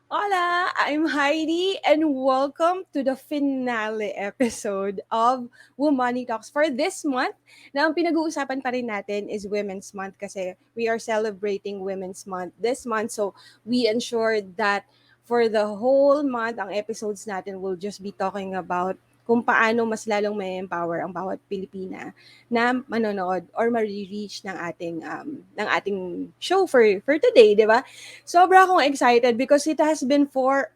Hola, I'm Heidi and welcome to the finale episode of Womani Talks for this month. Na ang pinag-uusapan pa rin natin is Women's Month kasi we are celebrating Women's Month this month. So we ensured that for the whole month, ang episodes natin will just be talking about kung paano mas lalong may empower ang bawat Pilipina na manonood or ma-reach ng ating show for today, 'di ba? Sobra akong excited because it has been 4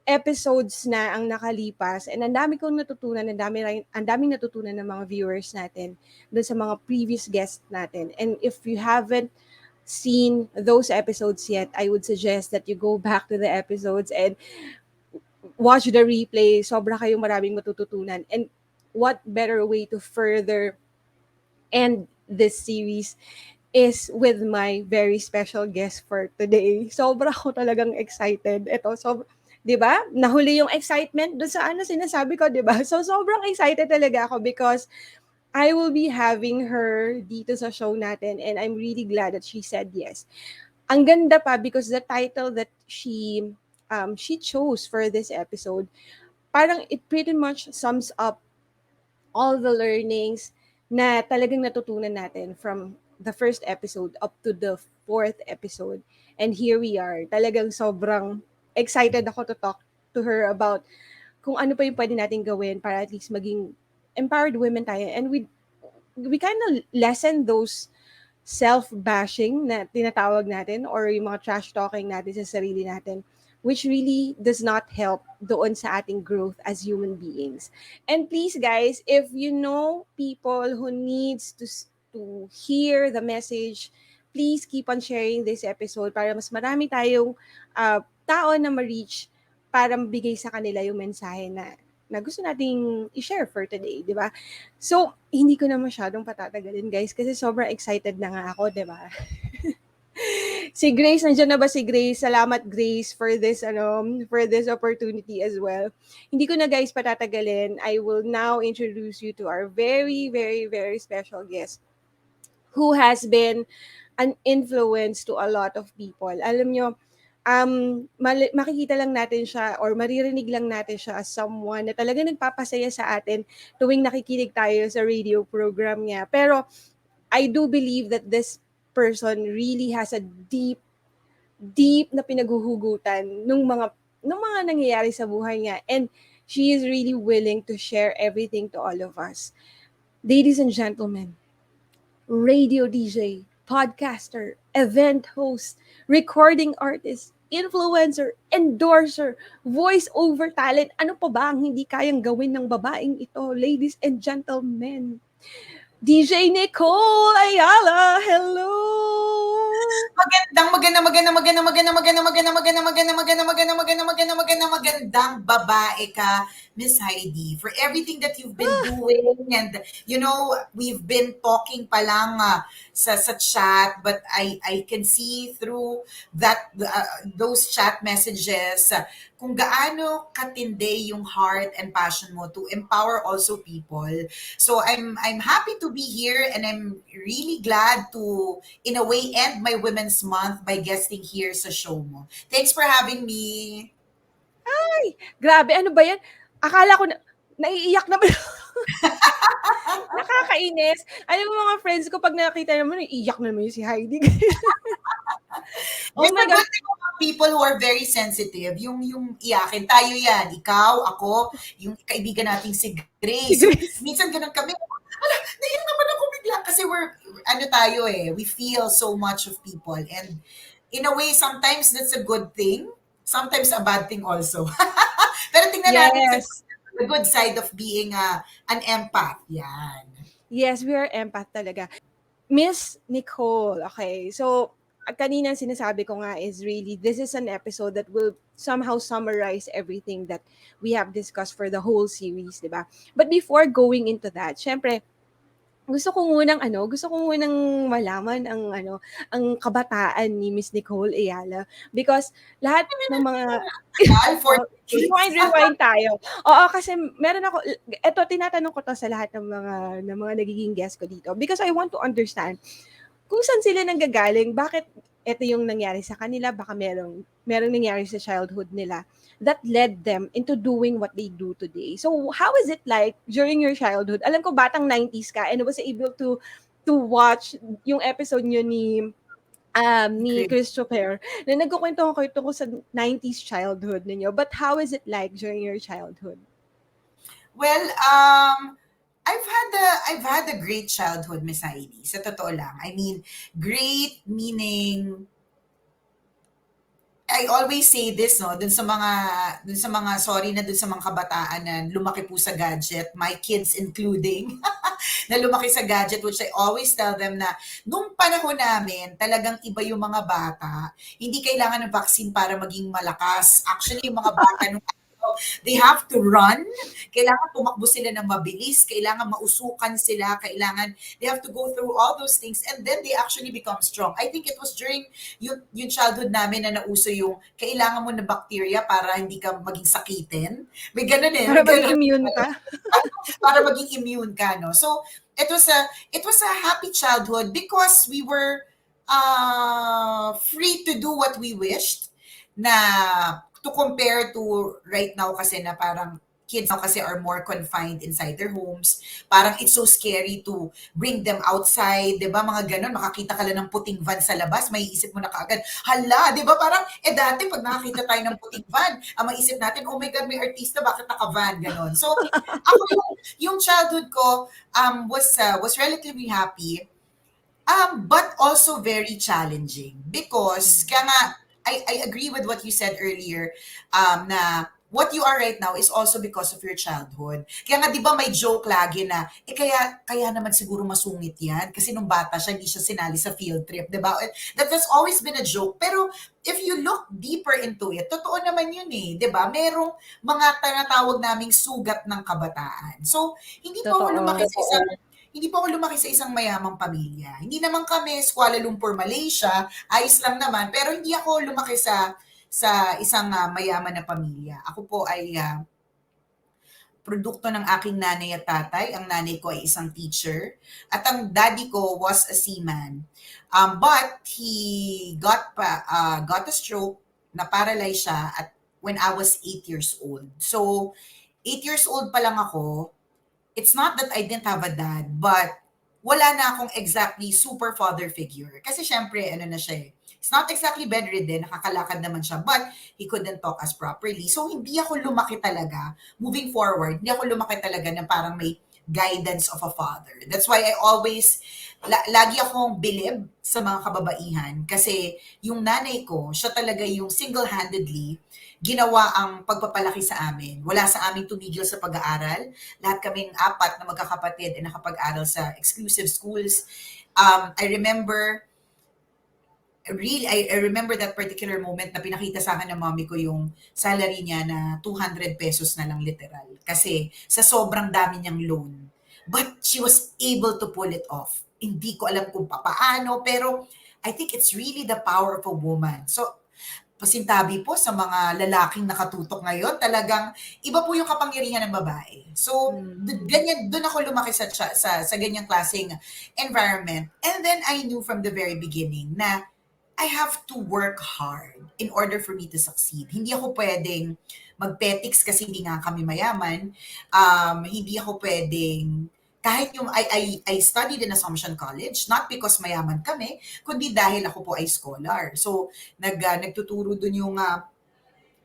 episodes na ang nakalipas and ang dami kong natutunan, ang daming natutunan ng mga viewers natin dun sa mga previous guests natin. And if you haven't seen those episodes yet, I would suggest that you go back to the episodes and watch the replay. Sobra kayong maraming matututunan. And what better way to further end this series is with my very special guest for today. Sobra ako talagang excited. Ito, 'di ba? Nahuli yung excitement doon sa sinasabi ko, 'di ba? So sobrang excited talaga ako because I will be having her dito sa show natin and I'm really glad that she said yes. Ang ganda pa because the title that she chose for this episode, parang it pretty much sums up all the learnings na talagang natutunan natin from the first episode up to the fourth episode. And here we are. Talagang sobrang excited ako to talk to her about kung ano pa yung pwede natin gawin para at least maging empowered women tayo. And we kind of lessen those self-bashing na tinatawag natin or yung mga trash talking natin sa sarili natin, which really does not help doon sa ating growth as human beings. And please guys, if you know people who needs to hear the message, please keep on sharing this episode para mas marami tayong tao na ma-reach para mabigay sa kanila yung mensahe na gusto nating i-share for today, di ba? So, hindi ko na masyadong patatagalin, guys, kasi sobrang excited na nga ako, di ba? Si Grace, nandiyan na ba si Grace? Salamat, Grace, for this opportunity as well. Hindi ko na, guys, patatagalin. I will now introduce you to our very, very, very special guest who has been an influence to a lot of people. Alam nyo, makikita lang natin siya or maririnig lang natin siya as someone na talaga nagpapasaya sa atin tuwing nakikinig tayo sa radio program niya. Pero I do believe that this person really has a deep, deep na pinaghuhugutan nung mga nangyayari sa buhay niya. And she is really willing to share everything to all of us. Ladies and gentlemen, radio DJ, podcaster, event host, recording artist, influencer, endorser, voice-over talent. Ano pa ba ang hindi kayang gawin ng babaeng ito, ladies and gentlemen? DJ Nicole Hyala, hello! Magandang babae ka, Miss Heidi, for everything that you've been doing. And, we've been talking pa lang sa chat, but I can see through those chat messages kung gaano katindi yung heart and passion mo to empower also people. So I'm happy to be here, and I'm really glad to, in a way, end my Women's Month by guesting here sa show mo. Thanks for having me. Grabe, ano ba yan? Akala ko naiiyak naman. Nakakainis. Alam mo mga friends ko, pag nakita naman, iiyak na naman yung si Heidi. Oh There's my a God. good thing about people who are very sensitive. Yung iyakin tayo yan. Ikaw, ako, yung kaibigan nating si Si Grace. So, Grace. minsan ganun kami. Ala, naiyak naman ako bigla. Kasi ano tayo we feel so much of people. And in a way, sometimes that's a good thing. Sometimes a bad thing also. Pero tingnan natin Yes. the good side of being an empath. Yan. Yes, we are empath talaga. Miss Nicole, okay. So, kanina sinasabi ko nga is really, this is an episode that will somehow summarize everything that we have discussed for the whole series, di ba? But before going into that, syempre, gusto ko munang malaman ang kabataan ni Miss Nicole Hyala because lahat ng mga Al, for rewind tayo. Oo, kasi meron ako eto tinatanong ko 'to sa lahat ng mga nagiging guest ko dito because I want to understand kung saan sila nanggagaling, bakit ito yung nangyari sa kanila, baka merong nangyari sa childhood nila that led them into doing what they do today. So, how is it like during your childhood? Alam ko batang 90s ka and was able to watch yung episode nyo ni Agree. Christopher na nagkukuwentuhan kayo tungkol sa 90s childhood ninyo. But how is it like during your childhood? Well, I've had a great childhood, Miss Heidi. Sa totoo lang. I mean, great meaning I always say this, no, dun sa mga sorry na dun sa mga kabataan na lumaki po sa gadget, my kids including, na lumaki sa gadget, which I always tell them na nung panahon namin, talagang iba yung mga bata. Hindi kailangan ng vaccine para maging malakas. Actually, yung mga bata nung they have to run. Kailangan tumakbo sila ng mabilis. Kailangan mausukan sila. Kailangan, they have to go through all those things and then they actually become strong. I think it was during yung childhood namin na nauso yung kailangan mo na bacteria para hindi ka maging sakitin. May ganun eh. Para May maging ganun. immune ka? Para maging immune ka, no? So, it was a happy childhood because we were free to do what we wished na to compare to right now kasi na parang kids now kasi are more confined inside their homes. Parang it's so scary to bring them outside, 'di ba? Mga ganun, makakita ka lang ng puting van sa labas, may isip mo na kaagad, hala, 'di ba? Parang dati pag nakakita tayo ng puting van, ang maisip natin, oh my god, may artista, bakit naka-van ganon. So, ako yung childhood ko was relatively happy. But also very challenging because kaya nga I agree with what you said earlier na what you are right now is also because of your childhood. Kaya nga 'di ba may joke lagi na kaya naman siguro masungit 'yan kasi nung bata siya hindi siya sinali sa field trip, 'di ba? That has always been a joke. Pero if you look deeper into it, totoo naman 'yun eh, 'di ba? Merong mga tinatawag naming sugat ng kabataan. So, hindi pa ako lumaki Totoo. sa isang hindi pa ako lumaki sa isang mayamang pamilya. Hindi naman kami Kuala Lumpur, Malaysia, ayos lang naman, pero hindi ako lumaki sa isang mayaman na pamilya. Ako po ay produkto ng aking nanay at tatay. Ang nanay ko ay isang teacher at ang daddy ko was a seaman. But he got a stroke, na paralyzed siya at when I was 8 years old. So, 8 years old pa lang ako, it's not that I didn't have a dad, but wala na akong exactly super father figure. Kasi syempre, ano na siya eh. It's not exactly bedridden, nakakalakad naman siya, but he couldn't talk as properly. So, hindi ako lumaki talaga, moving forward, hindi ako lumaki talaga na parang may guidance of a father. That's why I always, lagi akong bilib sa mga kababaihan kasi yung nanay ko, siya talaga yung single-handedly ginawa ang pagpapalaki sa amin. Wala sa aming tumigil sa pag-aaral. Lahat kaming apat na magkakapatid ay nakapag-aral sa exclusive schools. I remember that particular moment na pinakita sa akin ng mommy ko yung salary niya na 200 pesos na lang literal. Kasi sa sobrang dami niyang loan. But she was able to pull it off. Hindi ko alam kung paano, pero I think it's really the power of a woman. So, pasintabi po sa mga lalaking nakatutok ngayon, talagang iba po yung kapangyarihan ng babae. So, ganyan, doon ako lumaki sa ganyang klaseng environment. And then I knew from the very beginning na I have to work hard in order for me to succeed. Hindi ako pwedeng magpetiks kasi hindi nga kami mayaman. Hindi ako pwedeng kahit yung I studied in Assumption College, not because mayaman kami, kundi dahil ako po ay scholar. So, nagtuturo dun yung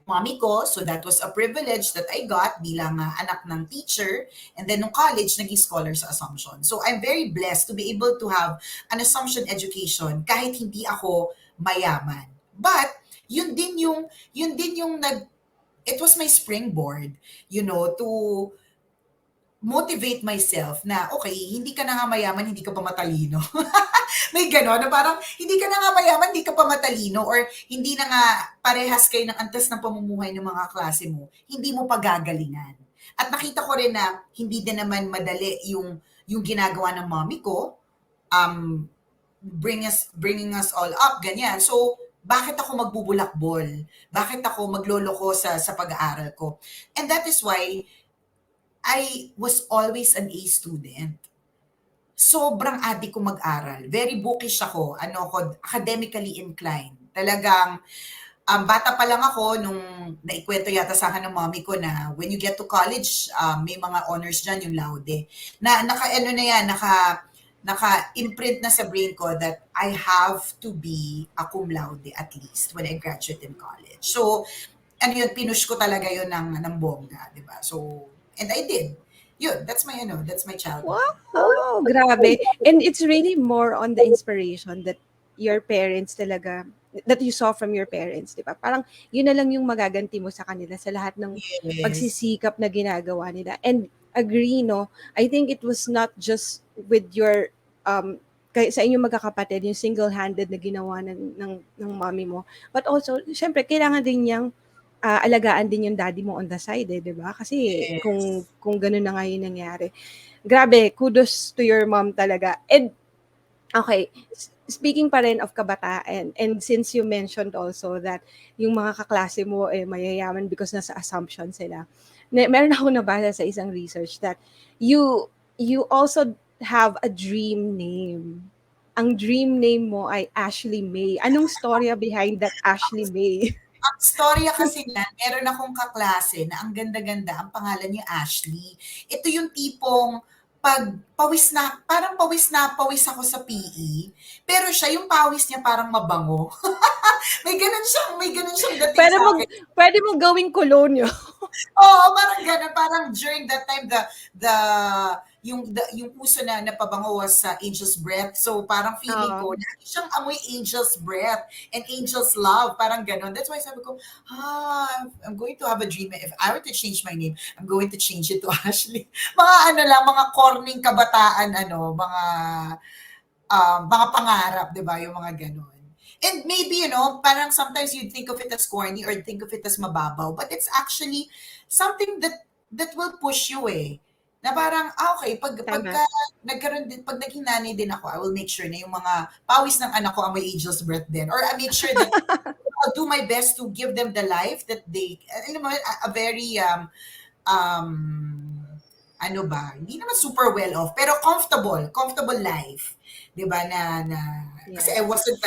mommy ko. So, that was a privilege that I got bilang anak ng teacher. And then, nung college, naging scholar sa Assumption. So, I'm very blessed to be able to have an Assumption education kahit hindi ako mayaman. But, it was my springboard, to motivate myself na, okay, hindi ka na nga mayaman, hindi ka pa matalino. May gano'n, na parang, hindi ka na nga mayaman, hindi ka pa matalino, or hindi na nga parehas kayo ng antas ng pamumuhay ng mga klase mo, hindi mo pa gagalingan. At nakita ko rin na, hindi din naman madali yung ginagawa ng mommy ko, bringing us all up, ganyan. So, bakit ako magbubulakbol? Bakit ako magloloko sa pag-aaral ko? And that is why, I was always an A student. sobrang adik ko mag-aral. Very bookish ako. Ano ako, academically inclined. Talagang bata pa lang ako nung naikwento yata sa akin ng mommy ko na when you get to college, may mga honors dyan, yung laude. Na naka-ano na yan, naka-imprint na sa brain ko that I have to be a cum laude at least when I graduate in college. So, ano yun, pinush ko talaga yun ng bongga, di ba? So, and I did. Yun, that's my childhood. Wow, grabe. And it's really more on the inspiration that your parents talaga, that you saw from your parents, di ba? Parang yun na lang yung magaganti mo sa kanila sa lahat ng Yes. pagsisikap na ginagawa nila. And agree, no? I think it was not just with your, sa inyong magkakapatid, yung single-handed na ginawa ng mommy mo. But also, syempre, kailangan din niyang alagaan din yung daddy mo on the side, eh, 'di ba? Kasi kung Yes. gano'n na nga yung nangyari. Grabe, kudos to your mom talaga. And okay, speaking pa rin of kabataan, and since you mentioned also that yung mga kaklase mo eh mayayaman because nasa assumption sila. Meron ako nabasa sa isang research that you also have a dream name. Ang dream name mo ay Ashley May. Anong storya behind that Ashley May? Ang storya kasi niyan, meron akong kaklase na ang ganda-ganda, ang pangalan niya Ashley. Ito yung tipong pawis ako sa PE, pero siya yung pawis niya parang mabango. May ganun siyang dating Pwede sa mo akin. pwede mo gawing kolonyo. Oo, parang gano'n. Parang during that time, the yung uso na napabango was sa Angel's Breath. So, parang feeling Oo. ko, lagi siyang amoy Angel's Breath and Angel's Love. Parang gano'n. That's why sabi ko, I'm going to have a dream. If I were to change my name, I'm going to change it to Ashley. Mga ano lang, mga corning kabataan, mga pangarap, di ba? Yung mga gano'n. And maybe, parang sometimes you'd think of it as corny or think of it as mababaw, but it's actually something that will push you eh. Na parang, okay, Tama. pag naging nanay din ako, I will make sure na yung mga pawis ng anak ko amoy angel's breath din. Or I make sure that I'll do my best to give them the life that they, alam mo, a very, um, ano ba, hindi naman super well off, pero comfortable life. 'Di ba kasi I Yes. wasn't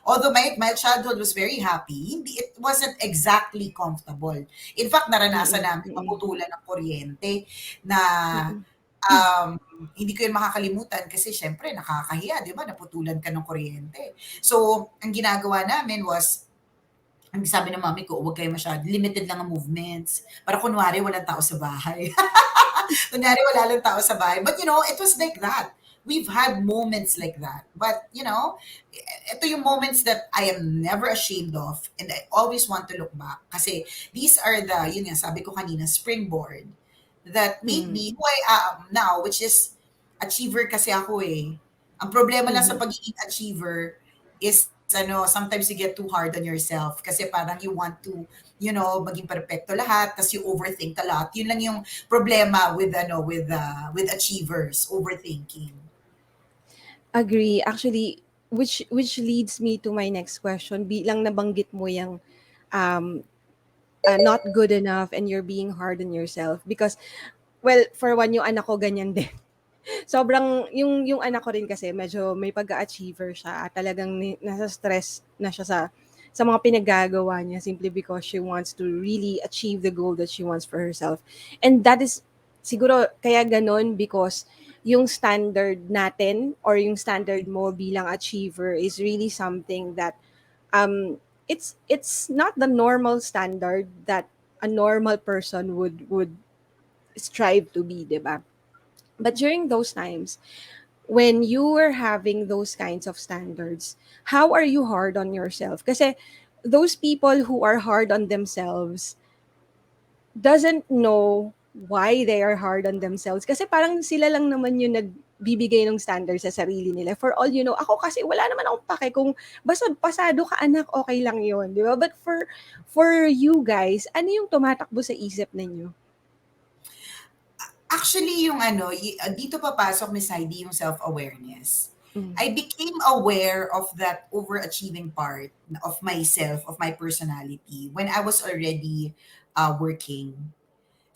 although my childhood was very happy, hindi it wasn't exactly comfortable. In fact, naranasan Mm, namin mm, maputulan ng kuryente na mm. um, hindi ko yun makakalimutan kasi syempre nakakahiya, 'di ba? Naputulan ka ng kuryente. So, ang ginagawa namin was ang sabi ng mami ko, huwag kayo masyado, limited lang ang movements. Para kunwari walang tao sa bahay. Kunyari wala lang tao sa bahay. But it was like that. We've had moments like that. But ito yung moments that I am never ashamed of and I always want to look back. Kasi these are yun nga, sabi ko kanina, springboard that made Mm, me who I am now, which is achiever kasi ako eh. Ang problema lang sa mhm. pagiging achiever is sometimes you get too hard on yourself kasi parang you want to, maging perfecto lahat, tas you overthink a lot. Yun lang yung problema with achievers, overthinking. Agree. Actually, which leads me to my next question. Bilang nabanggit mo yung um, not good enough and you're being hard on yourself because, well, for one, yung anak ko ganyan din. Sobrang yung anak ko rin kasi medyo may pag-achiever siya at talagang nasa stress na siya sa mga pinaggagawa niya simply because she wants to really achieve the goal that she wants for herself. And that is siguro kaya ganon because yung standard natin or yung standard mo bilang achiever is really something that it's not the normal standard that a normal person would strive to be, 'di ba? But during those times, when you were having those kinds of standards, how are you hard on yourself? Kasi those people who are hard on themselves doesn't know why they are hard on themselves. Kasi parang sila lang naman yung nagbibigay ng standards sa sarili nila. For all you know, ako kasi wala naman akong pake kung basta pasado ka anak, okay lang yon, di ba? But for you guys, ano yung tumatakbo sa isip ninyo? Actually, yung dito papasok, Miss Heidi, yung self-awareness. Mm. I became aware of that overachieving part of myself, of my personality, when I was already working.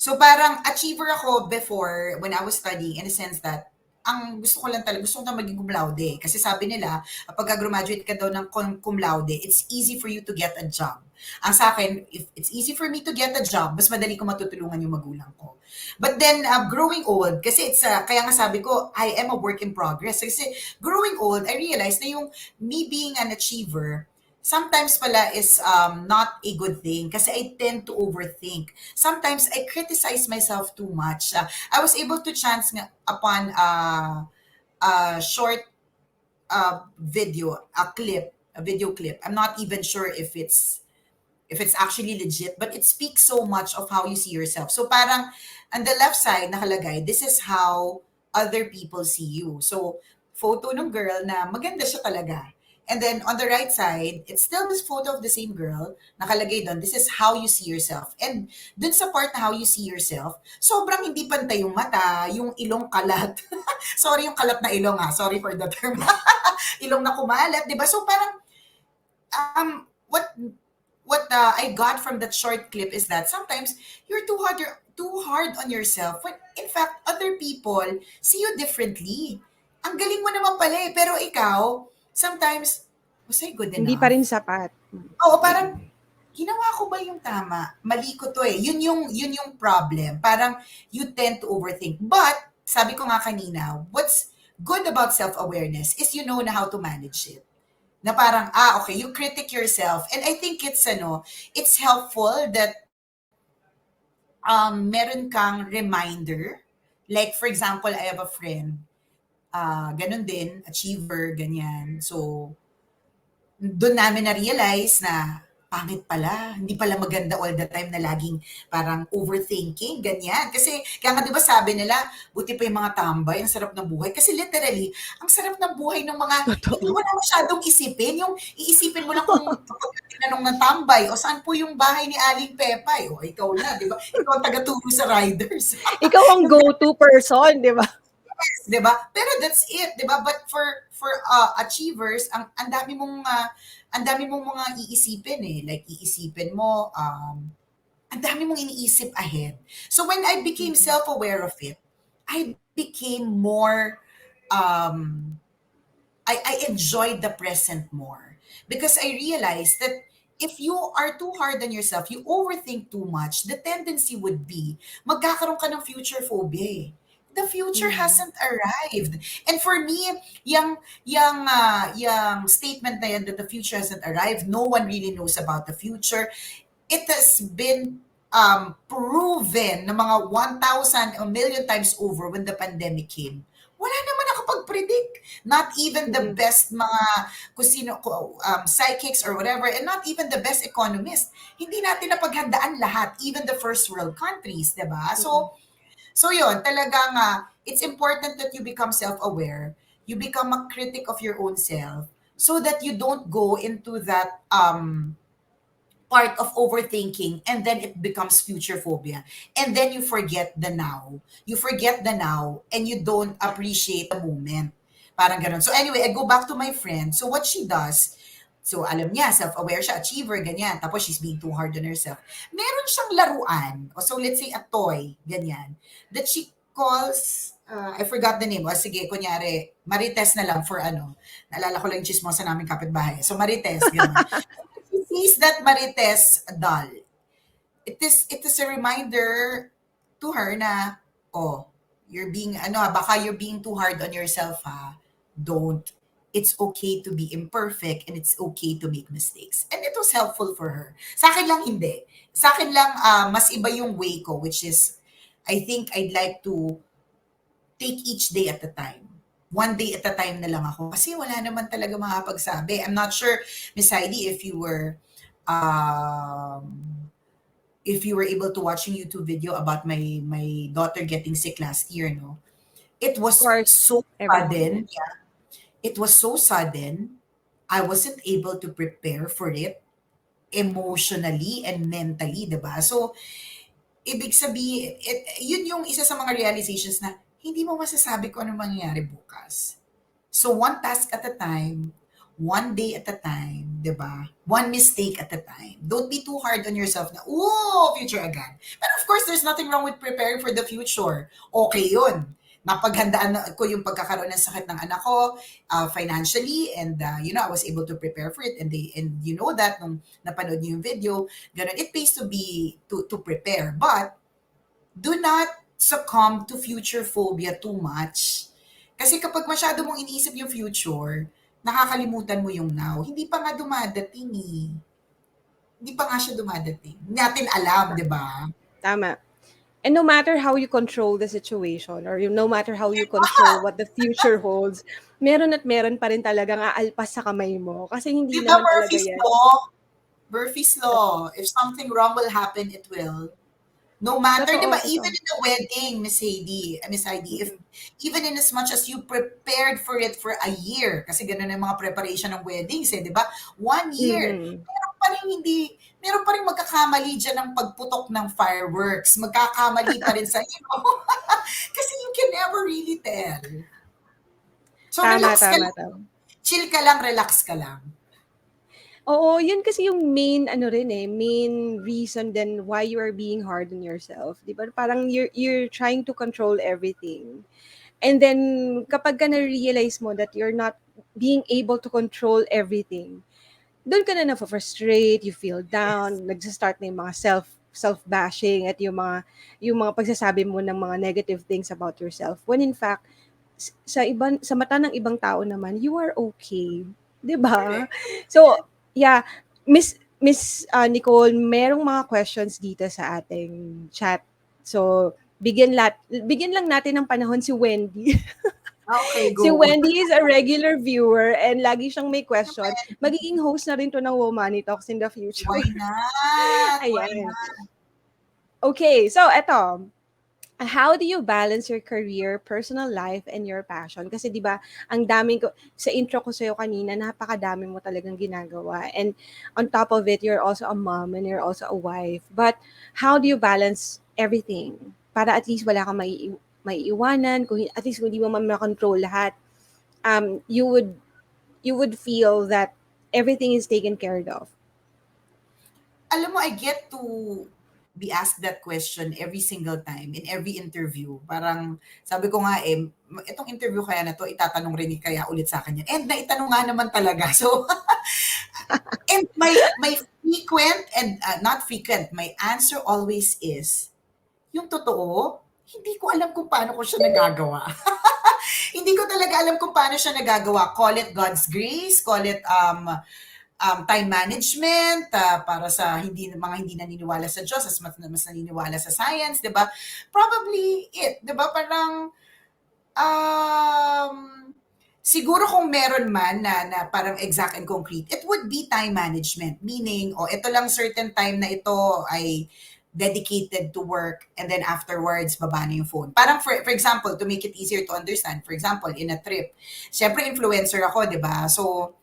So parang achiever ako before when I was studying in the sense that ang gusto ko lang talaga, gusto ko na maging cum laude. Kasi sabi nila, pagka graduate ka daw ng cum laude, it's easy for you to get a job. Ang sa akin, if it's easy for me to get a job, mas madali ko matutulungan yung magulang ko. But then, growing old, kasi kaya nga sabi ko, I am a work in progress. Kasi growing old, I realized na yung me being an achiever, sometimes pala is not a good thing kasi I tend to overthink. Sometimes I criticize myself too much. I was able to chance upon a short video clip. I'm not even sure if it's actually legit, but it speaks so much of how you see yourself. So parang on the left side nakalagay, this is how other people see you. So photo ng girl na maganda siya talaga. And then on the right side, it's still this photo of the same girl. Nakalagay doon, this is how you see yourself. And dun sa part na how you see yourself, sobrang hindi pantay yung mata, yung ilong kalat. Sorry yung kalat na ilong ha. Sorry for the term. Ilong na kumalat, di ba? So parang, what I got from that short clip is that sometimes you're too hard on yourself when in fact other people see you differently. Ang galing mo naman pala eh, pero ikaw, sometimes, was I good Hindi pa rin enough? sapat. Oo, parang, ginawa ko ba yung tama? Mali ko to eh. Yun yung problem. Parang, you tend to overthink. But, sabi ko nga kanina, what's good about self-awareness is you know na how to manage it. Na parang, okay, you critic yourself. And I think it's helpful that meron kang reminder. Like, for example, I have a friend, ganun din, achiever, ganyan. So, doon namin na-realize na pangit pala, hindi pala maganda all the time na laging parang overthinking, ganyan. Kasi, kaya nga di ba sabi nila, buti pa yung mga tambay, ang sarap ng buhay. Kasi literally, ang sarap ng buhay ng mga, hindi Totoo. mo na masyadong isipin. Yung iisipin mo lang kung kapag tinanong ng tambay, o saan po yung bahay ni Aling Pepay? O ikaw na, di ba? Ikaw ang taga-turo sa riders. Ikaw ang go-to person, di ba? 'Di ba? Pero that's it, 'di ba? But for achievers, ang dami mong mga iisipin eh. Like iisipin mo ang dami mong iniisip ahead. So when I became Mm. self-aware of it, I became more um I enjoyed the present more because I realized that if you are too hard on yourself, you overthink too much, the tendency would be magkakaroon ka ng future phobia eh. The future Mm. hasn't arrived. And for me, yung statement na yan that the future hasn't arrived, no one really knows about the future. It has been proven na mga 1,000 a million times over when the pandemic came. Wala naman nakapag-predict. Not even the Mm. best mga psychics or whatever, and not even the best economist. Hindi natin napaghandaan lahat, even the first world countries, di ba? Mm. So yun, talagang it's important that you become self-aware. You become a critic of your own self so that you don't go into that part of overthinking and then it becomes future phobia. And then you forget the now. You forget the now and you don't appreciate the moment. Parang ganun. So anyway, I go back to my friend. So what she does, so alam niya, self-aware siya, achiever, ganyan. Tapos she's being too hard on herself. Meron siyang laruan. O so let's say a toy, ganyan. That she calls, I forgot the name. O sige, kunyari, Marites na lang for ano. Naalala ko lang yung chismosa namin kapitbahay. So Marites, ganun. She sees that Marites doll. It is a reminder to her na, oh, you're being, baka you're being too hard on yourself, ha? Don't. It's okay to be imperfect and it's okay to make mistakes. And it was helpful for her. Sa akin lang hindi. Sa akin lang, mas iba yung way ko, which is, I think I'd like to take each day at a time. One day at a time na lang ako. Kasi wala naman talaga makapagsabi. I'm not sure, Miss Heidi, if you were able to watch a YouTube video about my daughter getting sick last year, no? It Of was course, so everyone did. sudden. Yeah, it was so sudden. I wasn't able to prepare for it emotionally and mentally, 'di ba? So, ibig sabihin, yun yung isa sa mga realizations na hindi mo masasabi kung ano mangyayari bukas. So, one task at a time, one day at a time, 'di ba? One mistake at a time. Don't be too hard on yourself na, future agad. But of course, there's nothing wrong with preparing for the future. Okay yun. napaghandaan ko yung pagkakaroon ng sakit ng anak ko financially, and I was able to prepare for it, and you know that nung napanood niyo yung video, ganun, it pays to be to prepare, but do not succumb to future phobia too much. Kasi kapag masyado mong iniisip yung future, nakakalimutan mo yung now. Hindi pa nga dumadating eh. Hindi pa nga siya dumadating. Hindi natin alam, di ba? Tama. And no matter how you control the situation, or no matter how you control what the future holds, meron at meron pa rin talagang aalpas sa kamay mo. Kasi Di hindi ba naman talaga Murphy's yan. Law? Murphy's Law. If something wrong will happen, it will. No matter, di Totoo, ba, totoo. even in the wedding, Miss Heidi, if even in as much as you prepared for it for a year, kasi ganun ang mga preparation ng weddings, di ba? 1 year. Mm-hmm. Meron pa rin magkakamali dyan ng pagputok ng fireworks. Magkakamali pa rin sa kasi you can never really tell. So Tama, relax ka tama, lang. tama. Chill ka lang, relax ka lang. Oo, yun kasi yung main ano rin main reason then why you are being hard on yourself, 'di ba? Parang you're trying to control everything. And then kapag ka na-realize mo that you're not being able to control everything, doon ka na frustrate, you feel Yes. down, nagsa-start na yung mga self-bashing at yung mga pagsasabi mo ng mga negative things about yourself. When in fact, sa mata ng ibang tao naman, you are okay, 'di ba? Correct. So, yeah, Nicole, merong mga questions dito sa ating chat. So, bigyan lang natin ng panahon si Wendy. Okay, Si go. Wendy is a regular viewer and lagi siyang may question. Magiging host na rin to ng Womani Talks in the future. Why not? Why Ayan. not? Okay, so eto. How do you balance your career, personal life, and your passion? Kasi 'di ba, ang daming ko sa intro ko sa'yo kanina, napakadami mo talagang ginagawa. And on top of it, you're also a mom and you're also a wife. But how do you balance everything? Para at least wala kang maiiwanan, kung at least kung hindi mo man makontrol lahat, you would feel that everything is taken care of. Alam mo, I get to be asked that question every single time in every interview. Parang sabi ko nga itong interview kaya na to, itatanong rin ni kaya ulit sa akin yan. And naitanong nga naman talaga. So, and my frequent and not frequent, my answer always is, yung totoo, hindi ko alam kung paano ko siya nagagawa. Hindi ko talaga alam kung paano siya nagagawa. Call it God's grace, call it time management, para sa mga hindi naniniwala sa Diyos, mas naniniwala sa science, 'di ba? Probably it, 'di ba? Parang um, siguro kung meron man na parang exact and concrete, it would be time management. Meaning, ito lang certain time na ito ay dedicated to work, and then afterwards baba na yung phone. Parang for example, to make it easier to understand, for example, in a trip, syempre influencer ako, 'di ba? So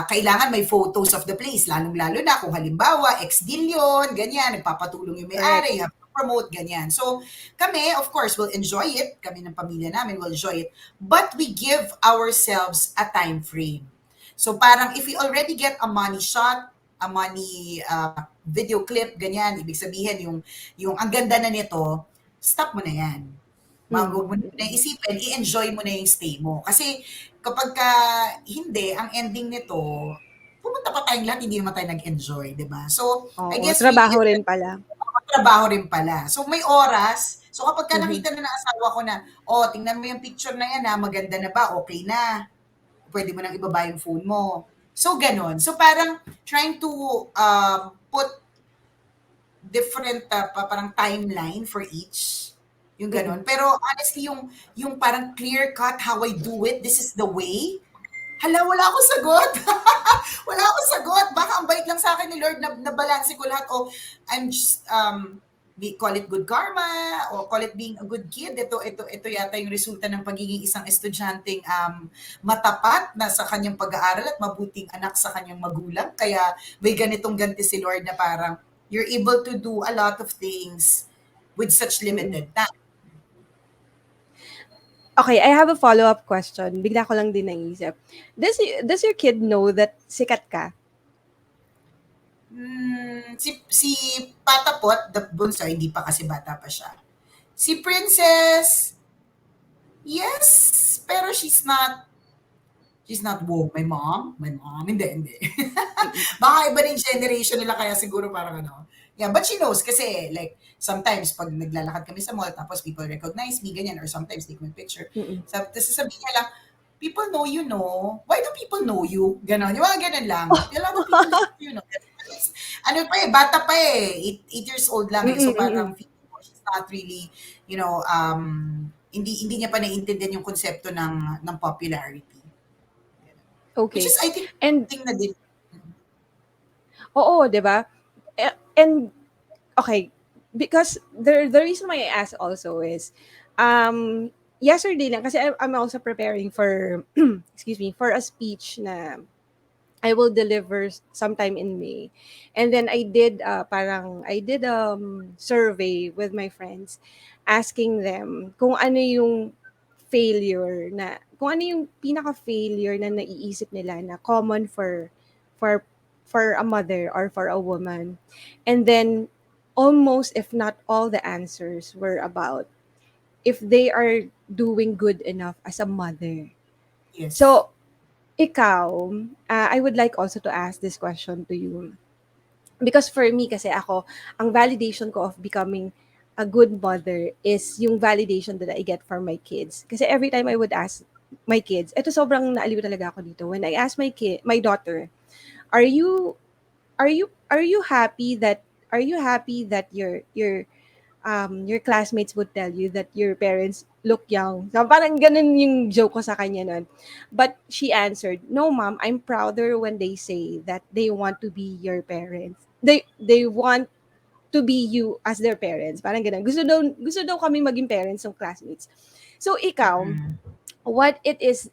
kailangan may photos of the place, lalong-lalo na kung halimbawa, ex-deal yun, ganyan, nagpapatulong yung Correct. may-ari, you have to promote, ganyan. So, kami, of course, will enjoy it. Kami ng pamilya namin will enjoy it. But we give ourselves a time frame. So, parang if we already get a money shot, a money video clip, ganyan, ibig sabihin yung ang ganda na nito, stop mo na yan. Huwag mo na Mm-hmm. isipin, i-enjoy mo na yung stay mo. Kasi kapag hindi, ang ending nito, pumunta pa tayong lahat, hindi naman tayo nag-enjoy, di ba? So, I Oo, guess really, trabaho rin pala. trabaho rin pala. So, may oras. So, kapag ka Mhm. nakita na ng asawa ko na, tingnan mo yung picture na yan, maganda na ba? Okay na. Pwede mo nang ibaba yung phone mo. So, ganon. So, parang trying to put different parang timeline for each. Yung ganon. Mm. Pero honestly, yung parang clear cut how I do it, this is the way. Hala, wala akong sagot. Wala akong sagot. Baka ang bait lang sa akin ni Lord na nabalanse ko lahat. O I'm just, we call it good karma, o call it being a good kid. Ito yata yung resulta ng pagiging isang estudyanteng matapat na sa kanyang pag-aaral at mabuting anak sa kanyang magulang. Kaya may ganitong ganti si Lord na parang you're able to do a lot of things with such Mm. limited time. Okay, I have a follow-up question. Bigla ko lang din naisip. Does your kid know that sikat ka? Si Patapot, the bunso, hindi pa kasi bata pa siya. Si Princess, Yes, pero she's not woke. My mom, hindi, hindi. Mm-mm. Baka iba rin generation nila kaya siguro parang ano. Yeah, but she knows kasi like sometimes pag naglalakad kami sa mall tapos people recognize me, ganyan, or sometimes take my picture. Mm-mm. Tapos sasabihin niya lang, people know you, no? Why do people know you? Ganon. Yung mga ganon lang. A lot of people know you, no? Ano pa eh, bata pa eh. 8 years old lang eh. Mm-mm. So Mm-mm. parang feeling ko she's not really, hindi niya pa naiintindihan yung konsepto ng popularity. Which Okay. is, I think, And thing na din. oo, 'di ba? And okay, because the reason why I asked also is yesterday lang kasi I'm also preparing for excuse me, for a speech na I will deliver sometime in May. And then I did survey with my friends asking them kung ano yung kung ano yung pinaka-failure na naiisip nila na common for for a mother or for a woman. And then almost if not all the answers were about if they are doing good enough as a mother. Yes. So, ikaw, I would like also to ask this question to you. Because for me kasi ako, ang validation ko of becoming a good mother is yung validation that I get from my kids. Kasi every time I would ask my kids, eto sobrang naaliw talaga ako dito. When I ask my daughter, are you are you happy that your classmates would tell you that your parents look young. So, parang ganun yung joke ko sa kanya nun. But she answered, no, mom, I'm prouder when they say that they want to be your parents. They want to be you as their parents. Parang ganun. Gusto daw kami maging parents ng classmates. So, ikaw, Mm-mm. what is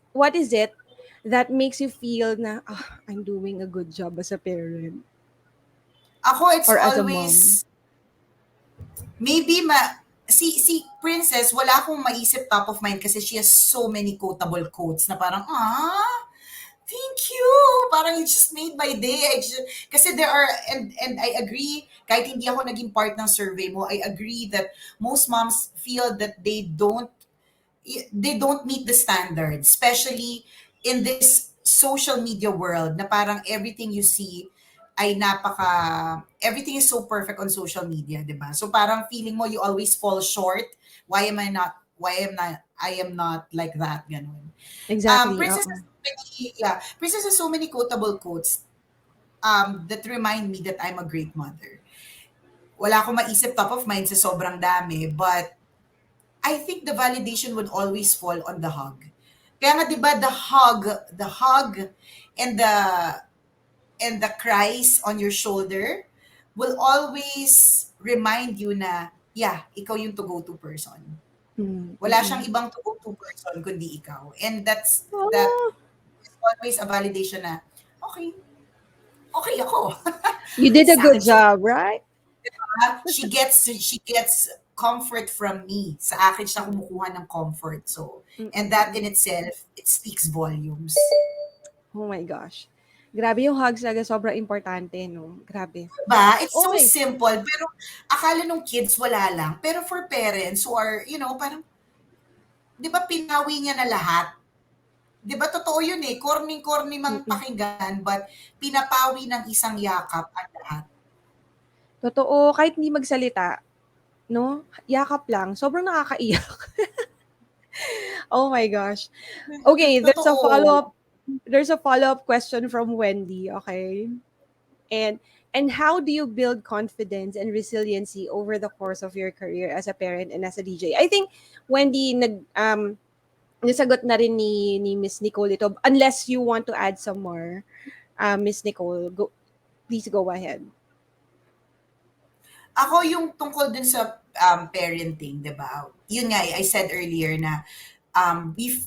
it that makes you feel na, I'm doing a good job as a parent Ako, it's or as a mom? always, maybe si Princess, wala akong maisip top of mind kasi she has so many quotable quotes na parang, thank you. Parang it just made my day. Kasi there are, and I agree, kahit hindi ako naging part ng survey mo, I agree that most moms feel that they don't meet the standard, especially in this social media world na parang everything you see ay everything is so perfect on social media, di ba? So parang feeling mo you always fall short. Why am I not like that, ganun. Exactly. Princess Oo. has so many, yeah, Princess has so many quotable quotes that remind me that I'm a great mother. Wala akong maisip top of mind sa sobrang dami, but I think the validation would always fall on the hug. Kaya nga 'di ba the hug and the cries on your shoulder will always remind you na yeah, ikaw yung to go to person. Mm, Wala siyang mm. ibang to go to person kundi ikaw. And that Oh, is always a validation na okay, okay ako. you did a Sa good akin siya, job, right? she gets comfort from me. Sa akin siya Mm, kumukuha ng comfort. So, mm, and mm, that mm. in itself, it speaks volumes. Oh my gosh. Grabe yung hugs talaga sobrang importante, no? Grabe. Diba? It's so Okay. simple, pero akala nung kids wala lang. Pero for parents who are, parang, di ba pinawi niya na lahat? Di ba totoo yun eh, corny-corny mang Mm-mm. pakinggan, but pinapawi ng isang yakap ang lahat. Totoo, kahit hindi magsalita, no? Yakap lang. Sobrang nakakaiyak. Oh my gosh. Okay, Totoo. there's a follow-up question from Wendy, okay? And and how do you build confidence and resiliency over the course of your career as a parent and as a DJ? I think Wendy nasagot na rin ni Miss Nicole ito. Unless you want to add some more, Miss Nicole, please go ahead. Ako yung tungkol dun sa parenting, 'di ba? Yun nga, I said earlier na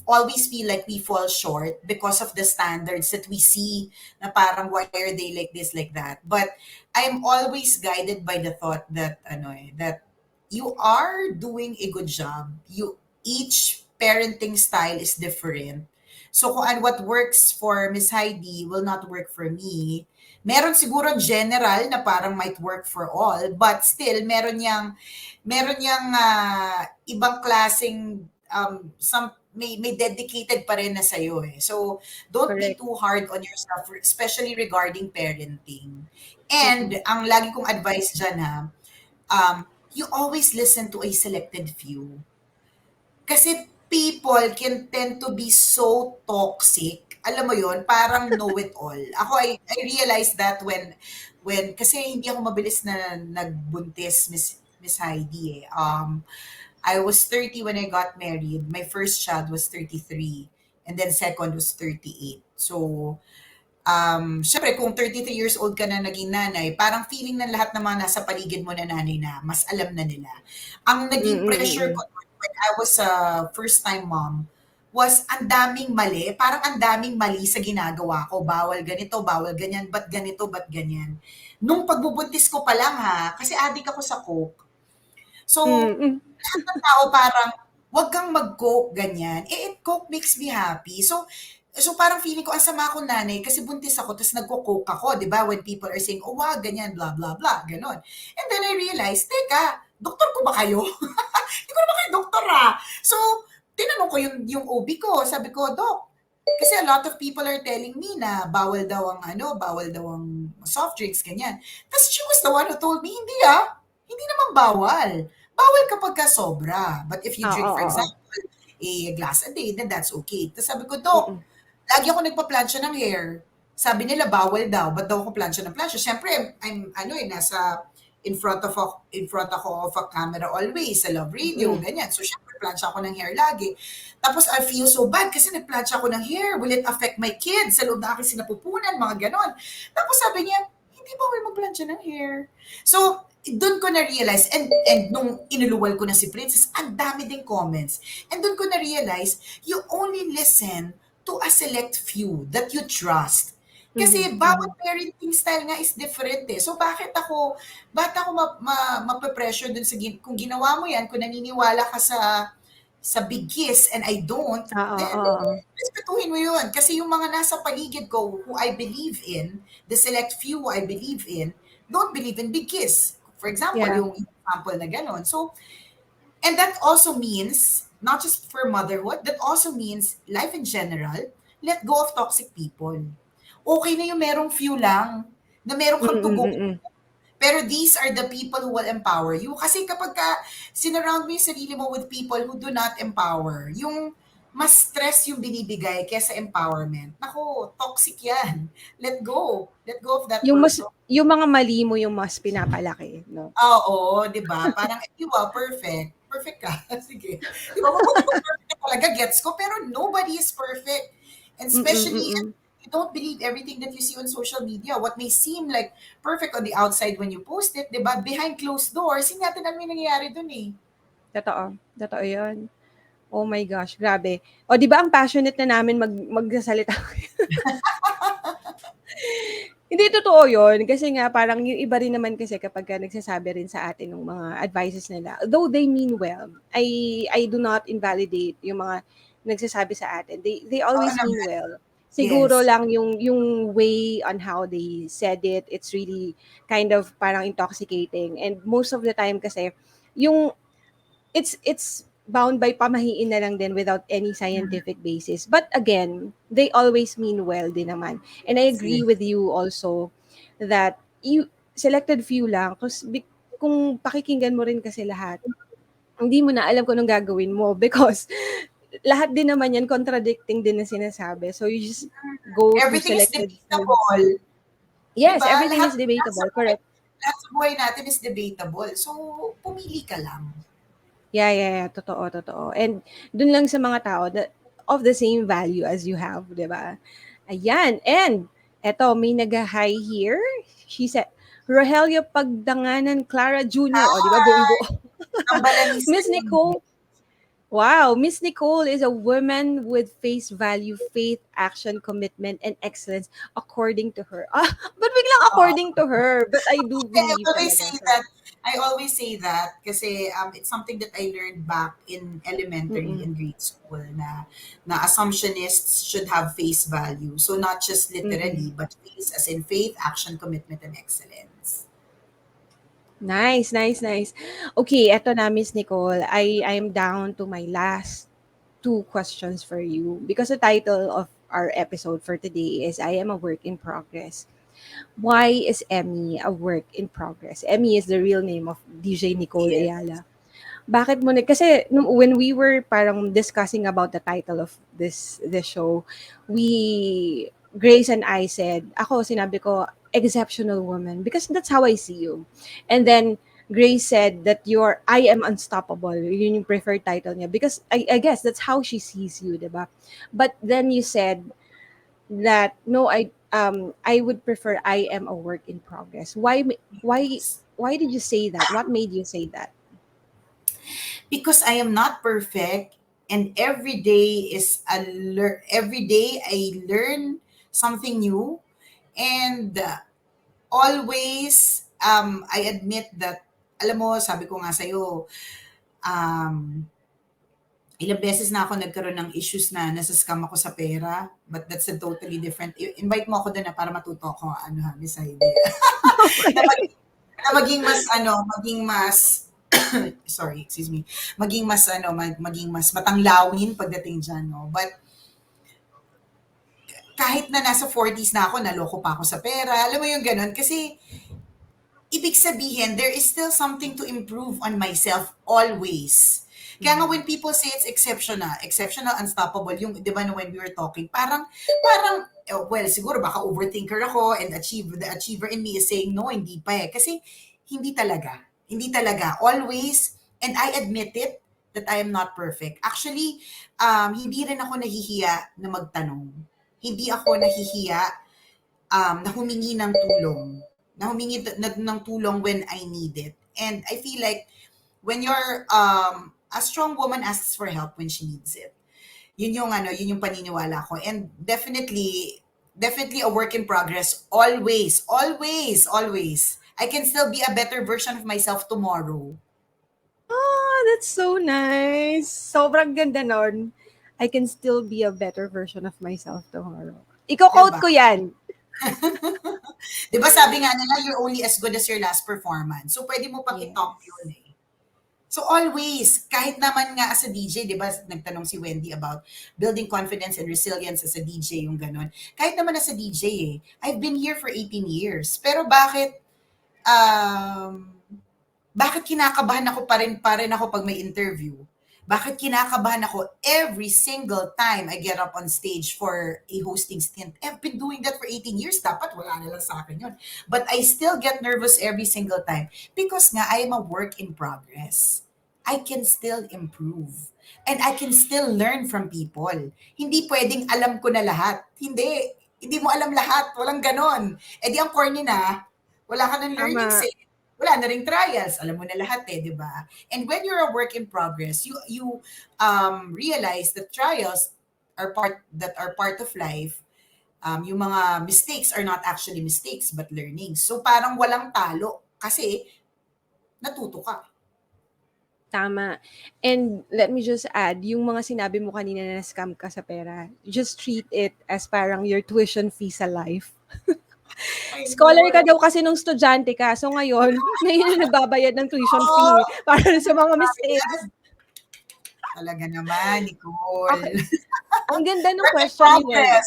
always feel like we fall short because of the standards that we see na parang why are they like this, like that. But I'm always guided by the thought that that you are doing a good job. Each parenting style is different. So kung what works for Miss Heidi will not work for me. Meron siguro general na parang might work for all, but still meron yang ibang klaseng some may dedicated pa rin na sa'yo eh. So, don't be Correct. too hard on yourself, especially regarding parenting. And Mm-mm. ang lagi kong advice dyan ha, you always listen to a selected few. Kasi people can tend to be so toxic. Alam mo yon, parang know it all. Ako, I realized that kasi hindi ako mabilis na nagbuntis, Miss Heidi eh. I was 30 when I got married. My first child was 33. And then second was 38. So, syempre kung 33 years old ka na naging nanay, parang feeling ng lahat ng mga nasa paligid mo na nanay na, mas alam na nila. Ang naging pressure Mm-mm. ko when I was a first-time mom was ang daming mali, parang ang daming mali sa ginagawa ko. Bawal ganito, bawal ganyan, ba't ganito, ba't ganyan. Nung pagbubuntis ko pa lang ha, kasi adik ako sa coke. So, Mm-mm. lahat ng tao parang, "Wag kang mag-coke," ganyan. Coke makes me happy. So parang feeling ko ang sama akong nanay kasi buntis ako tapos nagko-coke ako, 'di ba? When people are saying, "Oh, wag ganyan, blah blah blah," gano'n. And then I realized, teka, doktor ko ba kayo? Hindi ko naman kayo doktor ah. So, tinanong ko yung OB ko. Sabi ko, Dok, kasi a lot of people are telling me na bawal daw ang soft drinks, ganyan. Tapos she was the one who told me, hindi ah, hindi naman bawal. Bawal kapag ka sobra. But if you Oo, drink, for oo. example, a glass a day, then that's okay. Tapos sabi ko, Dok, Mm-mm. lagi ako nagpa-plansya ng hair. Sabi nila bawal daw, ba't daw ako plansya ng plansya? Siyempre, nasa in front ako of a camera always, sa Love Radio, Mm-mm. ganyan. So, syempre, plansya ako ng hair lagi. Tapos, I feel so bad kasi nagplansya ako ng hair. Will it affect my kids sa loob ng aking sinapupunan? Mga ganon. Tapos, sabi niya, hindi bawal magplansya ng hair. So, doon ko na-realize, and nung inuluwal ko na si Princess, ang dami ding comments. And doon ko na-realize, you only listen to a select few that you trust. Mhm, Kasi mhm. bawat parenting style nga is different eh. So bakit ako mape-pressure dun kung ginawa mo yan, kung naniniwala ka sa big kiss and I don't, Oo, then oo. respetuhin mo yun. Kasi yung mga nasa paligid ko who I believe in, the select few who I believe in, don't believe in big kiss. For example, Yeah. yung example na gano'n. So, and that also means, not just for motherhood, that also means life in general, let go of toxic people. Okay na yung merong few lang, na meron kang Mm, tugo. mm. Pero these are the people who will empower you. Kasi kapag sinurround mo yung sarili mo with people who do not empower, yung mas stress yung binibigay kesa empowerment. Naku, toxic yan. Let go. Let go of that person. Yung mga mali mo yung mas pinapalaki, 'no? Oo, 'di ba? Parang, wow, perfect. Perfect ka. Sige. 'Di ba, mabuti kung perfect ka talaga, gets ko, pero nobody is perfect. And Mm, especially, mm. you don't believe everything that you see on social media. What may seem like perfect on the outside when you post it, 'di ba? Behind closed doors, hindi natin alam yung nangyayari dun eh. Totoo, totoo 'yun. Oh my gosh, grabe. Oh, 'di ba ang passionate na namin magsasalita. Hindi totoo 'yun kasi nga parang yung iba rin naman kasi kapagka nagsasabi rin sa atin ng mga advices nila, though they mean well, I do not invalidate yung mga nagsasabi sa atin. They Oo always mean naman. well. Siguro Yes. lang yung way on how they said it, it's really kind of parang intoxicating. And most of the time kasi yung it's bound by pamahiin na lang din without any Mm. scientific basis. But again, they always mean well din naman. And I Yes, agree yes. with you also that you selected few lang because kung pakikinggan mo rin kasi lahat, hindi mo na alam kung anong gagawin mo because lahat din naman yan contradicting din na sinasabi. So you just go to Everything is selected few. debatable. 'Di Yes, ba? everything is debatable, correct. Lahat sa buhay natin is debatable. So, pumili ka lang. Yeah, yeah, yeah. Totoo, totoo. And dun lang sa mga tao that of the same value as you have, di ba? Ayan. And eto, may nag-hi here. She said, Rogelio Pagdanganan Clara Jr. O, di ba? Buong Hi! buo. Ang balanista Miss yun. Nicole. Wow, Miss Nicole is a woman with face value, faith, action, commitment, and excellence according to her. Ah, but biglang according to her. But I do I believe always talaga. say So, that. I always say that kasi it's something that I learned back in elementary mm-mm, and grade school na assumptionists should have face value. So not just mm-mm. literally, but face as in faith, action, commitment, and excellence. Nice, nice, nice. Okay, eto na Miss Nicole. I'm down to my last. two questions for you because the title of our episode for today is I am a work in progress. Why is Emmy a work in progress? Emmy is the real name of DJ Nicole Yes. Hyala. Bakit mo kasi when we were parang discussing about the title of this show, Grace and I said, ako sinabi ko exceptional woman because that's how I see you. And then Grace said that you're I am unstoppable. Yun yung preferred title niya because I guess that's how she sees you, 'di ba? But then you said that no, I would prefer I am a work in progress. Why did you say that? What made you say that? Because I am not perfect, and every day I learn something new, and always I admit that, alam mo, sabi ko nga sa'yo, um, ilang beses na ako nagkaroon ng issues na nasa-scam ako sa pera, but that's a totally different, invite mo ako doon na para matuto ako, ano ha, Miss Heidi, na, mag, na maging mas, maging mas, sorry, excuse me, maging mas matanglawin pagdating dyan, no? But kahit na nasa 40s na ako, naloko pa ako sa pera, alam mo yung ganun, kasi ibig sabihin, there is still something to improve on myself always. Kaya nga when people say it's exceptional, unstoppable, yung, di ba, no, when we were talking, well, siguro baka overthinker ako and the achiever in me is saying, no, hindi pa eh. Kasi hindi talaga, always, and I admit it, that I am not perfect. Actually, hindi rin ako nahihiya na magtanong. Hindi ako nahihiya na humingi ng tulong. Ng tulong when I need it. And I feel like when you're a strong woman asks for help when she needs it. Yun yung paniniwala ko. And definitely a work in progress. Always, always, always. I can still be a better version of myself tomorrow. Oh, that's so nice. Sobrang ganda nun. I can still be a better version of myself tomorrow. Iko-quote Diba? ko yan. Diba sabi nga nila, you're only as good as your last performance. So pwede mo pang i-top Yes. yun eh. So always, kahit naman nga as a DJ, di ba, nagtanong si Wendy about building confidence and resilience as a DJ, yung ganon. Kahit naman as a DJ eh, I've been here for 18 years. Pero um, bakit kinakabahan ako pa rin ako pag may interview? Bakit kinakabahan ako every single time I get up on stage for a hosting stint? I've been doing that for 18 years. Dapat wala na lang sa akin yun. But I still get nervous every single time because nga I am a work in progress. I can still improve. And I can still learn from people. Hindi pwedeng alam ko na lahat. Hindi. Hindi mo alam lahat. Walang ganon. Eh di ang corny na, wala ka ng learnings Tama. eh. Wala na ring trials. Alam mo na lahat eh, di ba? And when you're a work in progress, you realize that trials are part of life. Yung mga mistakes are not actually mistakes but learnings. So parang walang talo kasi natuto ka. Tama. And let me just add, yung mga sinabi mo kanina na scam ka sa pera, just treat it as parang your tuition fee sa life. I Scholar know. ka daw kasi nung estudyante ka. So ngayon, ngayon na nagbabayad ng tuition Oo, fee para sa mga yes. mistakes. Talaga naman, Okay. Nicole. Ang ganda ng Work in question ni Wendy. progress.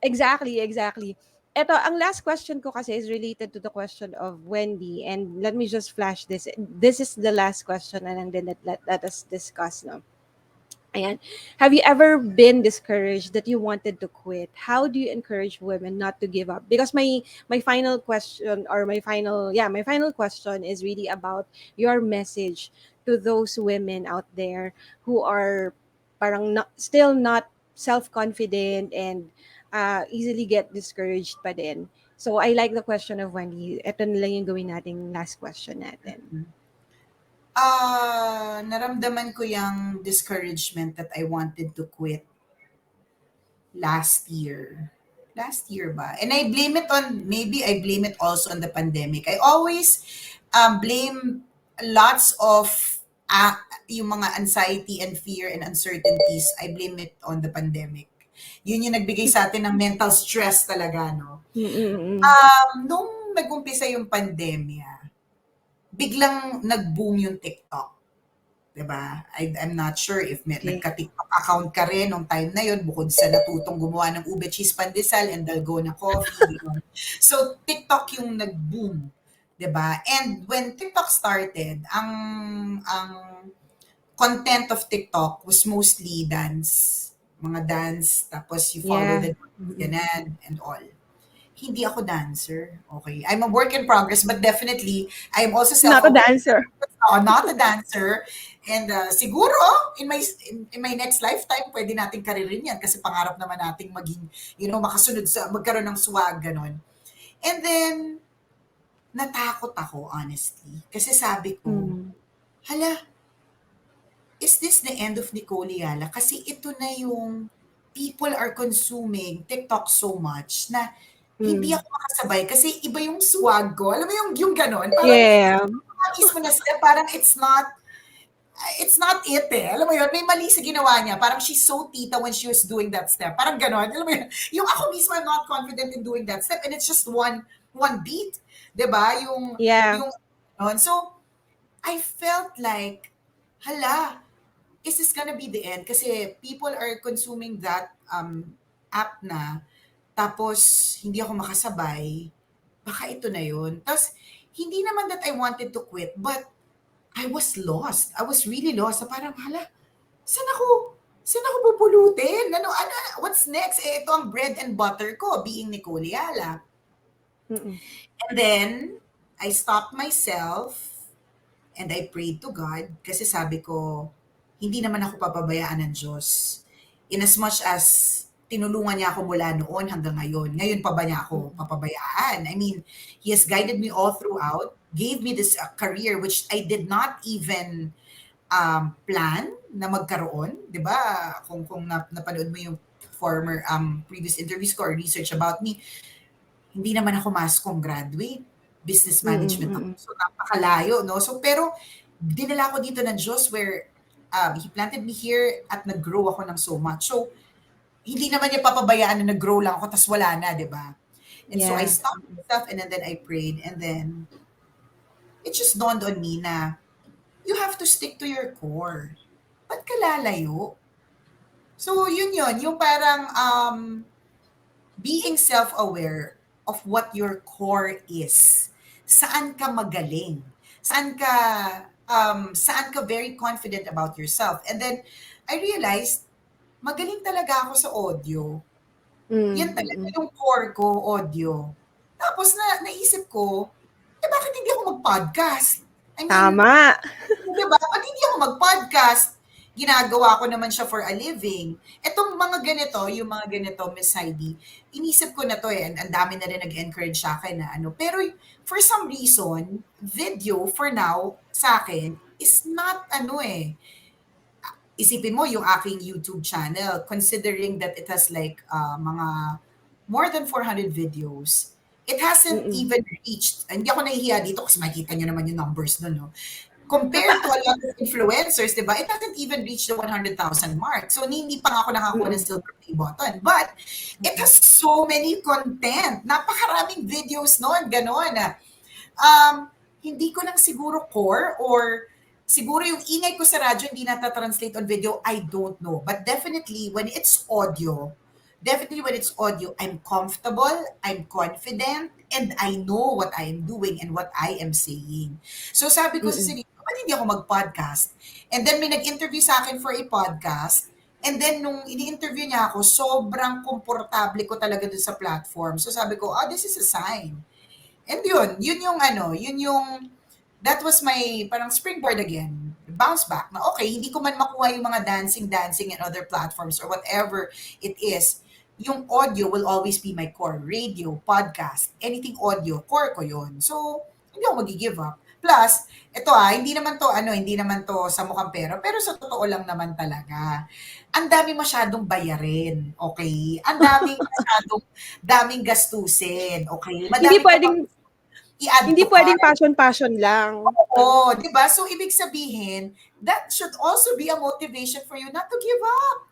Exactly, exactly. Eto, ang last question ko kasi is related to the question of Wendy. And let me just flash this. This is the last question and then let us discuss, no? Ayan. Have you ever been discouraged that you wanted to quit? How do you encourage women not to give up? Because my final question or my final question is really about your message to those women out there who are parang still not self-confident and easily get discouraged pa din. So I like the question of Wendy. Ito na lang yung gawin nating last question natin. Naramdaman ko yung discouragement that I wanted to quit last year. Last year ba? And maybe I blame it also on the pandemic. I always blame lots of uh, yung mga anxiety and fear and uncertainties. I blame it on the pandemic. Yun yung nagbigay sa atin ng mental stress talaga, no? Mm-mm. Nung nag-umpisa yung pandemya, biglang nag-boom yung TikTok. 'Diba? I'm not sure if Okay. nagka-TikTok account ka rin nung time na yun bukod sa natutong gumawa ng ube cheese pandesal and dalgona coffee, gano'n. So, TikTok yung nag-boom, 'di ba? And when TikTok started, ang content of TikTok was mostly dance, mga dance, tapos you follow Yeah. the Mm-mm. ganun and all. Hindi ako dancer, okay? I'm a work in progress, but definitely, I am also Not a self-aware that dancer. I'm not a dancer. And siguro, in my next lifetime, pwede nating karirin yan kasi pangarap naman nating maging, makasunod sa, magkaroon ng swag, ganon. And then, natakot ako, honestly. Kasi sabi ko, Mm. hala, is this the end of Nicole Hyala? Kasi ito na yung people are consuming TikTok so much na hindi Mm. ako makasabay kasi iba yung swag ko. Alam mo yung ganon? Parang Yeah. mga mismo na step, parang it's not it eh. Alam mo yun, may mali sa ginawa niya. Parang she's so tita when she was doing that step. Parang ganon. Alam mo yun, yung ako mismo, I'm not confident in doing that step and it's just one beat. 'Di ba? Yeah. Yung, so, I felt like, hala, is this gonna be the end? Kasi people are consuming that app na, tapos hindi ako makasabay, baka ito na yun. Tapos, hindi naman that I wanted to quit, but I was lost. I was really lost. Na parang, hala, saan ako pupulutin? What's next? Eh, ito ang bread and butter ko, being Nicole Yala. Mm-mm. And then, I stopped myself and I prayed to God kasi sabi ko, hindi naman ako papabayaan ng Diyos. In as much as tinulungan niya ako mula noon hanggang ngayon, ngayon pa ba niya ako Mm-mm. papabayaan? I mean, He has guided me all throughout, gave me this career which I did not even plan na magkaroon, 'di ba? Kung napanood mo yung former previous interviews ko or research about me, hindi naman ako mass comm graduate, business Mm-mm. management ako. Mm-mm. So napakalayo, no? So pero dinala ko dito ng Diyos where He planted me here at nag-grow ako ng so much. So hindi naman niya papabayaan na nag-grow lang ako tas wala na, 'di ba? And so I Yeah. stopped myself and then I prayed and then it just dawned on me na you have to stick to your core. Ba't ka lalayo? So yun, yung parang being self-aware of what your core is. Saan ka magaling? Saan ka very confident about yourself? And then I realized magaling talaga ako sa audio. Yan talaga Mm-mm. yung core ko, audio. Tapos naisip ko, bakit hindi ako mag-podcast? I mean, Tama. 'di ba? Pag hindi ako mag-podcast, ginagawa ko naman siya for a living. Etong mga ganito, yung mga ganito, Miss Heidi, inisip ko na 'to eh, ang dami na rin nag-encourage sa akin na ano. Pero for some reason, video for now sa akin is not ano eh. Isipin mo yung aking YouTube channel, considering that it has like mga more than 400 videos. It hasn't Mm-mm. even reached, hindi ako nahihiya dito kasi makikita nyo naman yung numbers nun, no? Compared to a lot of influencers, di ba, it hasn't even reached the 100,000 mark. So, hindi pa nga ako nakakuha ng Mm-mm. silver play button. But, it has so many content. Napakaraming videos noon, gano'n. Hindi ko lang siguro core or siguro yung ingay ko sa radyo hindi nata-translate on video, I don't know. But definitely when it's audio, I'm comfortable, I'm confident, and I know what I am doing and what I am saying. So sabi ko sa Mm-mm. sarili ko, ba't hindi ako mag-podcast? And then may nag-interview sa akin for a podcast. And then nung ini-interview niya ako, sobrang komportable ko talaga dun sa platform. So sabi ko, this is a sign. And yun yung ano, that was my parang springboard again. Bounce back na okay, hindi ko man makuha yung mga dancing and other platforms or whatever it is. Yung audio will always be my core. Radio, podcast, anything audio, core ko yun. So, hindi ako mag-give up. Plus, ito hindi naman to sa mukhang pera, pero sa totoo lang naman talaga. Ang dami masyadong bayarin, okay? Daming gastusin, okay? Hindi Madami ka pwedeng pang i-add hindi to pwedeng cart. passion lang. Oo, 'di ba? So ibig sabihin, that should also be a motivation for you not to give up.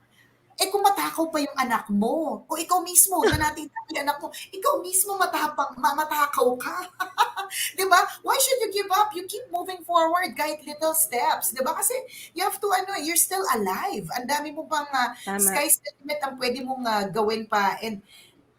Eh kung matakaw pa yung anak mo, o ikaw mismo na nating yung anak mo, ikaw mismo matakaw ka. 'Di ba? Why should you give up? You keep moving forward kahit little steps, 'di ba? Kasi you have to you're still alive. Ang dami mo pang Tama. sky's the limit ang pwede mong gawin pa, and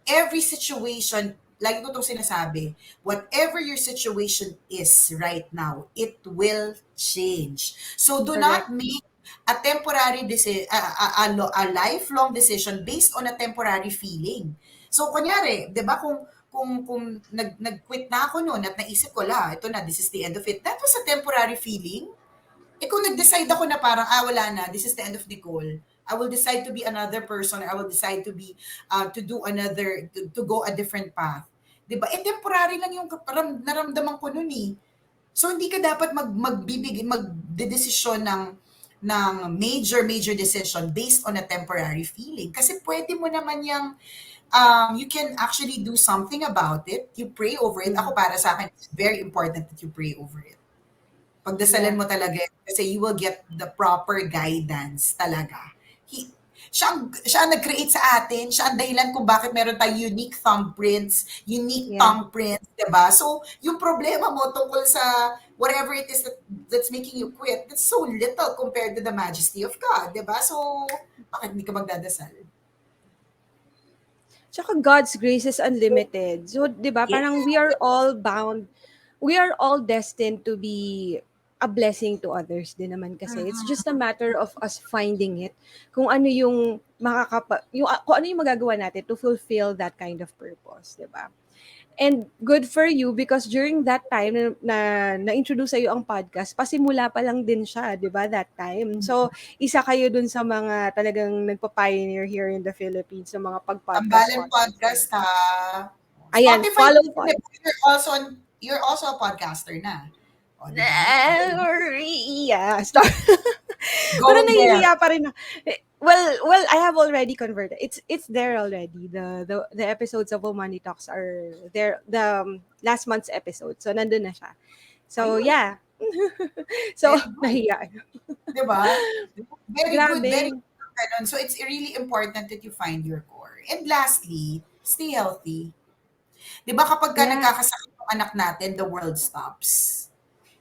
every situation, lagi ko itong sinasabi, whatever your situation is right now, it will change. So do Correct. not make a temporary decision, a lifelong decision based on a temporary feeling. So kunyari, 'di ba, kung nag-quit na ako noon at naisip ko, ito na, this is the end of it. That was a temporary feeling. Eh kung nag-decide ako na parang, wala na, this is the end of Nicole. I will decide to be another person, or I will decide to be, to do another, to go a different path. 'Di ba? Eh temporary lang yung naramdaman ko noon eh. So hindi ka dapat magdedesisyon ng major decision based on a temporary feeling. Kasi pwede mo naman yung, you can actually do something about it. You pray over it. Ako, Mm. para sa akin, it's very important that you pray over it. Pagdasalan Yeah. mo talaga yun, kasi you will get the proper guidance talaga. Siya ang nag-create sa atin, siya ang dahilan kung bakit meron tayong unique thumbprints, unique Yeah. tongue prints, 'di ba? So, yung problema mo tungkol sa whatever it is that's making you quit, that's so little compared to the majesty of God, 'di ba? So, bakit hindi ka magdadasal? Tsaka God's grace is unlimited. So, 'di ba, Yes. parang we are all destined to be a blessing to others din naman kasi. It's just a matter of us finding it. Kung ano yung kung ano yung magagawa natin to fulfill that kind of purpose, 'di ba? And good for you because during that time na-introduce sa'yo ang podcast, pasimula pa lang din siya, 'di ba, that time. So, isa kayo dun sa mga talagang nagpa-pioneer here in the Philippines sa mga Tambalan pag-podcast. podcast ha. Ayan, Spotify follow din, pod. you're also a podcaster na. O, di ba? Yeah, start. Pero Go there. nahihiya pa rin. Well, I have already converted. It's there already. The episodes of Money Talks are there. The last month's episode. So nandun na siya. So Ayun, yeah. So very good. nahiya. 'Di ba? Very good, very Grabe. good. Ganun. So it's really important that you find your core. And lastly, stay healthy. 'Di ba kapag ka Yeah. nagkakasakit yung anak natin, the world stops.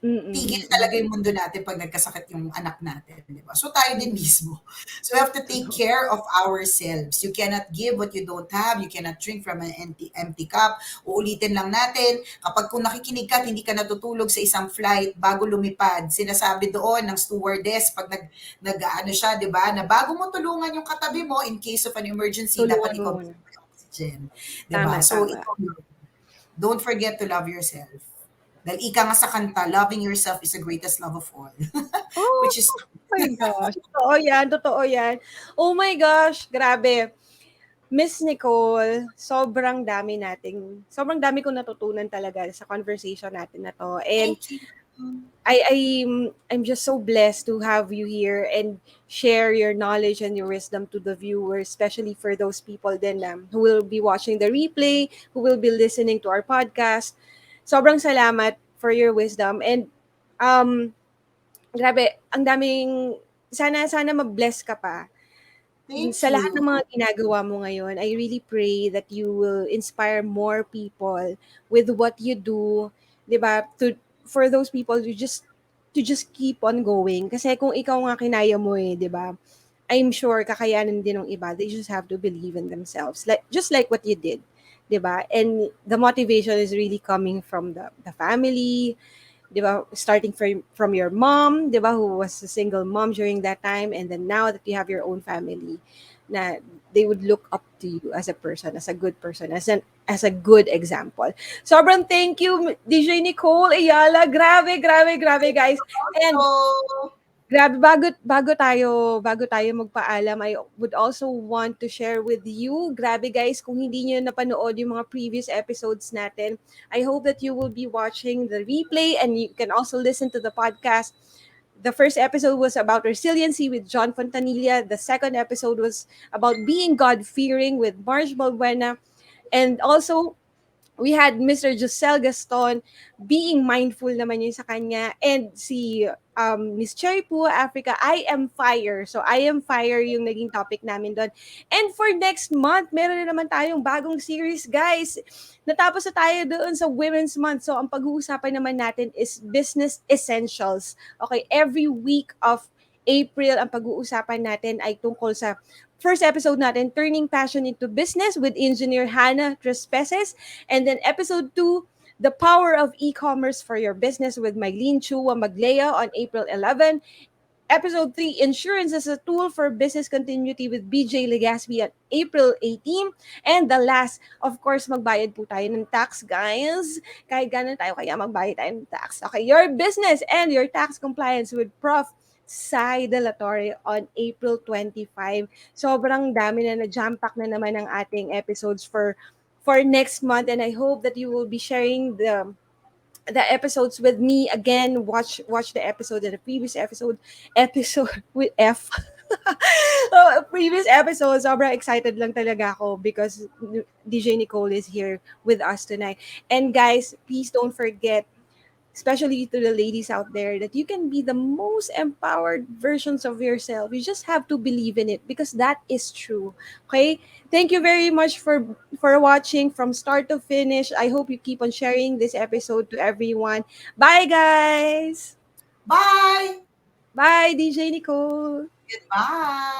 Tigil Mm-mm. talaga yung mundo natin 'pag nagkasakit yung anak natin, 'di ba? So tayo din mismo. So we have to take Totoo. care of ourselves. You cannot give what you don't have. You cannot drink from an empty cup. Uulitin lang natin, kapag kung nakikinig ka at hindi ka natutulog sa isang flight bago lumipad, sinasabi doon ng stewardess pag nag-aano siya, 'di ba? Na bago mo tulungan yung katabi mo in case of an emergency, dapat Tulungan mo ikaw muna. may oxygen, 'di ba? Tama, So tama. ikaw yun. Don't forget to love yourself. Dahil ika nga sa kanta, loving yourself is the greatest love of all. Oh Which is, my gosh. Totoo yan, totoo yan. Oh my gosh, grabe. Miss Nicole, sobrang dami kong natutunan talaga sa conversation natin na to. And thank you. I'm just so blessed to have you here and share your knowledge and your wisdom to the viewers, especially for those people then who will be watching the replay, who will be listening to our podcast. Sobrang salamat for your wisdom and um grabe, ang daming sana ma-bless ka pa Thank sa lahat you. ng mga ginagawa mo ngayon. I really pray that you will inspire more people with what you do, 'di ba? For those people to just keep on going kasi kung ikaw nga kinaya mo 'di ba? I'm sure kakayanin din ng iba. They just have to believe in themselves. Just like what you did, 'di ba? And the motivation is really coming from the family, 'di ba? Starting from your mom, 'di ba, who was a single mom during that time and then now that you have your own family na they would look up to you as a person, as a good person, as a good example. Sobrang thank you DJ Nicole Hyala. Grabe, grabe, grabe guys. And Also, grabe, bago tayo magpaalam, I would also want to share with you, grabe guys, kung hindi niyo napanood yung mga previous episodes natin, I hope that you will be watching the replay and you can also listen to the podcast. The first episode was about resiliency with John Fontanilla. The second episode was about being God-fearing with Marge Balbuena. And also, we had Mr. Josel Gaston, being mindful naman yun sa kanya, and si Miss Cherry po, Africa, I am fire. So I am fire yung naging topic namin doon. And for next month, meron na naman tayong bagong series, guys. Natapos na tayo doon sa Women's Month. So ang pag-uusapan naman natin is business essentials. Okay, every week of April, ang pag-uusapan natin ay tungkol sa first episode natin, Turning Passion into Business with Engineer Hannah Trespeses. And then episode 2, The Power of E-Commerce for Your Business with Mylene Chua Maglea on April 11. Episode 3, Insurance as a Tool for Business Continuity with BJ Legaspi at April 18. And the last, of course, magbayad po tayo ng tax, guys. Kahit gano'n tayo, kaya magbayad tayo ng tax. Okay, your business and your tax compliance with Prof. Sai De La Torre on April 25. Sobrang dami na na-jam-pack na naman ang ating episodes for next month, and I hope that you will be sharing the episodes with me again. Watch the episode and the previous episode with F. Previous episode, sobrang excited lang talaga ako because DJ Nicole is here with us tonight. And guys, please don't forget, especially to the ladies out there, that you can be the most empowered versions of yourself. You just have to believe in it because that is true. Okay? Thank you very much for watching from start to finish. I hope you keep on sharing this episode to everyone. Bye guys. Bye! Bye DJ Nicole. Goodbye!